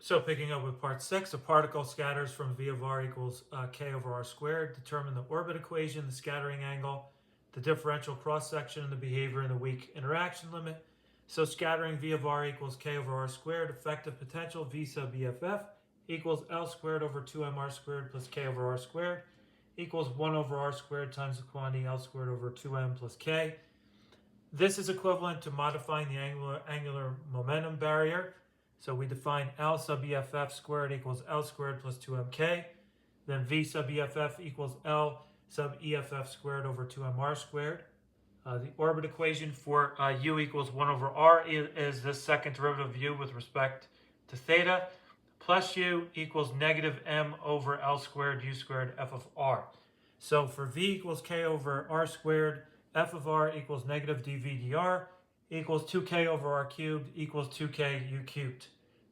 So picking up with part 6, a particle scatters from V of r equals k over r squared. Determine the orbit equation, the scattering angle, the differential cross-section, and the behavior in the weak interaction limit. So scattering V of r equals k over r squared. Effective potential V sub EFF equals L squared over 2mr squared plus k over r squared equals 1 over r squared times the quantity L squared over 2m plus k. This is equivalent to modifying the angular momentum barrier. So we define L sub EFF squared equals L squared plus 2mk. Then V sub EFF equals L sub EFF squared over 2mr squared. The orbit equation for u equals 1 over r is this second derivative of u with respect to theta, plus u equals negative m over L squared u squared f of r. So for V equals k over r squared, f of r equals negative dv dr equals 2k over r cubed equals 2k u cubed.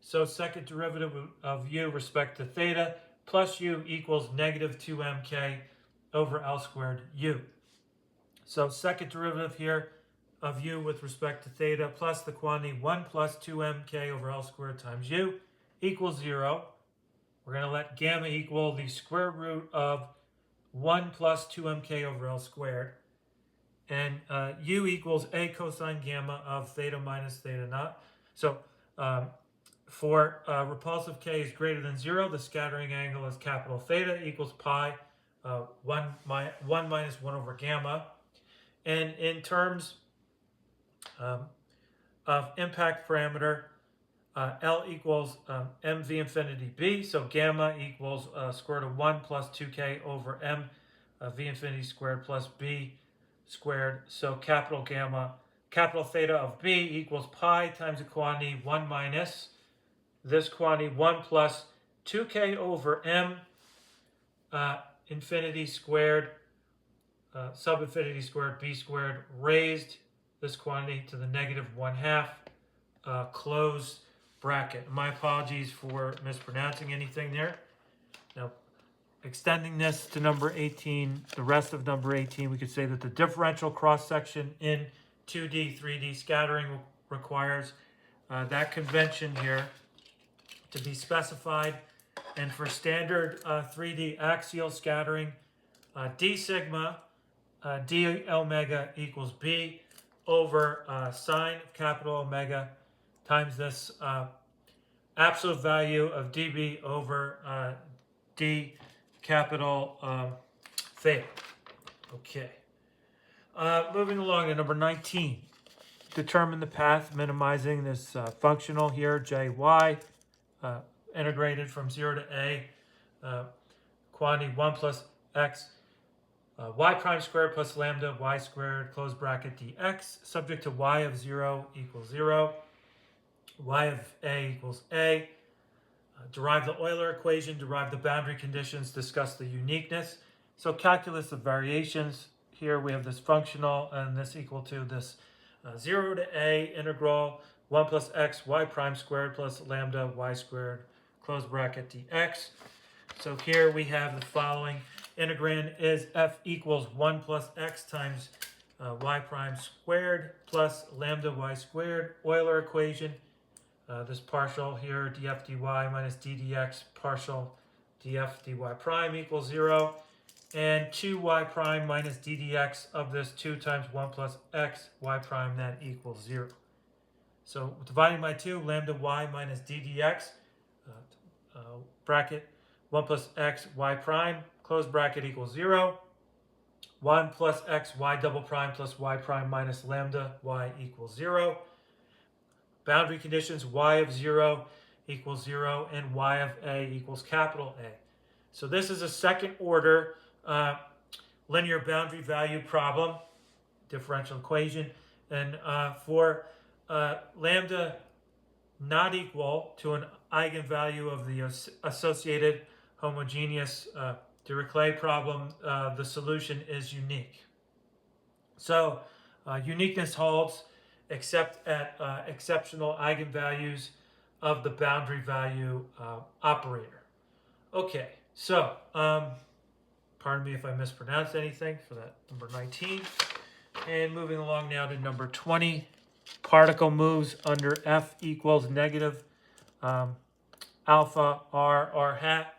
So second derivative of u respect to theta plus u equals negative 2mk over L squared u. So second derivative here of u with respect to theta plus the quantity 1 plus 2mk over L squared times u equals 0. We're going to let gamma equal the square root of 1 plus 2mk over L squared. And u equals a cosine gamma of theta minus theta naught. So for repulsive k is greater than 0, the scattering angle is capital theta equals pi 1 minus 1 over gamma. And in terms of impact parameter, L equals mv infinity b, so gamma equals square root of 1 plus 2k over m v infinity squared plus b squared. So capital theta of b equals pi times the quantity 1 minus this quantity 1 plus 2k over m infinity squared sub infinity squared b squared raised this quantity to the negative 1/2 close bracket. My apologies for mispronouncing anything there. Now, extending this to number 18, the rest of number 18, we could say that the differential cross-section in 2D, 3D scattering requires that convention here to be specified. And for standard 3D axial scattering, d sigma d omega equals b over sine of capital omega times this absolute value of dB over d capital theta. Okay. Moving along to number 19. Determine the path minimizing this functional here, jy, integrated from 0 to a, quantity 1 plus x, y prime squared plus lambda y squared, close bracket dx, subject to y of 0 equals 0, y of a equals a. Derive the Euler equation, derive the boundary conditions, discuss the uniqueness. So calculus of variations, here we have this functional and this equal to this 0 to a integral 1 plus x y prime squared plus lambda y squared, close bracket dx. So here we have the following. Integrand is f equals 1 plus x times y prime squared plus lambda y squared. Euler equation. This partial here, df dy minus ddx partial df dy prime equals 0. And 2y prime minus ddx of this 2 times 1 plus x y prime, that equals 0. So dividing by 2, lambda y minus ddx, bracket 1 plus x y prime, close bracket equals 0. 1 plus x y double prime plus y prime minus lambda y equals 0. Boundary conditions, y of 0 equals 0 and y of a equals capital A. So this is a second order linear boundary value problem, differential equation. And for lambda not equal to an eigenvalue of the associated homogeneous Dirichlet problem, the solution is unique. So uniqueness holds except at exceptional eigenvalues of the boundary value operator. Okay, so pardon me if I mispronounced anything for that number 19. And moving along now to number 20. Particle moves under F equals negative alpha r hat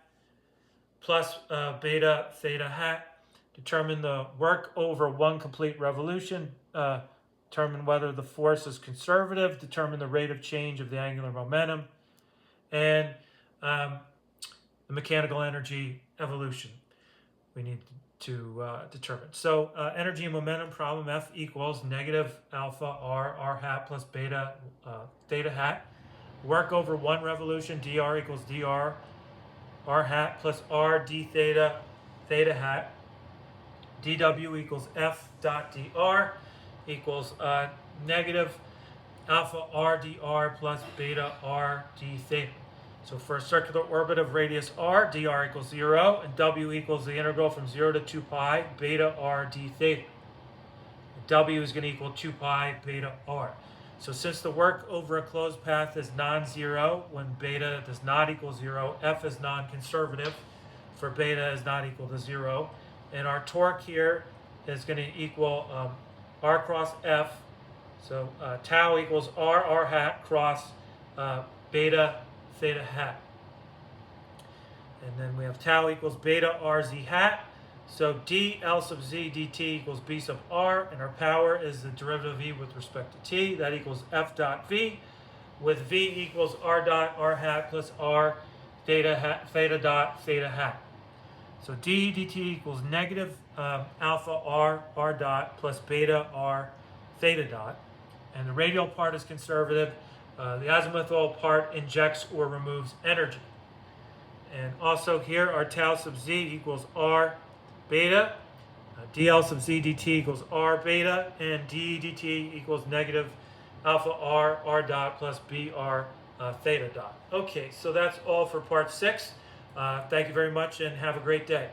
plus beta theta hat. Determine the work over one complete revolution. Determine whether the force is conservative. Determine the rate of change of the angular momentum. And the mechanical energy evolution we need to determine. So energy and momentum problem, F equals negative alpha r hat plus beta theta hat. Work over one revolution, dr equals dr r hat plus r d theta theta hat. dw equals f dot dr equals negative alpha r dr plus beta r d theta. So for a circular orbit of radius r, dr equals 0, and w equals the integral from 0 to 2 pi beta r d theta. W is going to equal 2 pi beta r. So since the work over a closed path is non-zero when beta does not equal 0, F is non-conservative for beta is not equal to 0, and our torque here is going to equal r cross F. So tau equals r hat cross beta theta hat. And then we have tau equals beta rz hat. So d L sub z dt equals b sub r, and our power is the derivative of v with respect to t. That equals f dot v, with v equals r dot r hat plus r theta dot theta hat. So d dt equals negative alpha r dot plus beta r theta dot. And the radial part is conservative. The azimuthal part injects or removes energy. And also here our tau sub z equals r beta, dl sub z dt equals r beta, and d dt equals negative alpha r dot plus br theta dot. Okay, so that's all for part 6. Thank you very much and have a great day.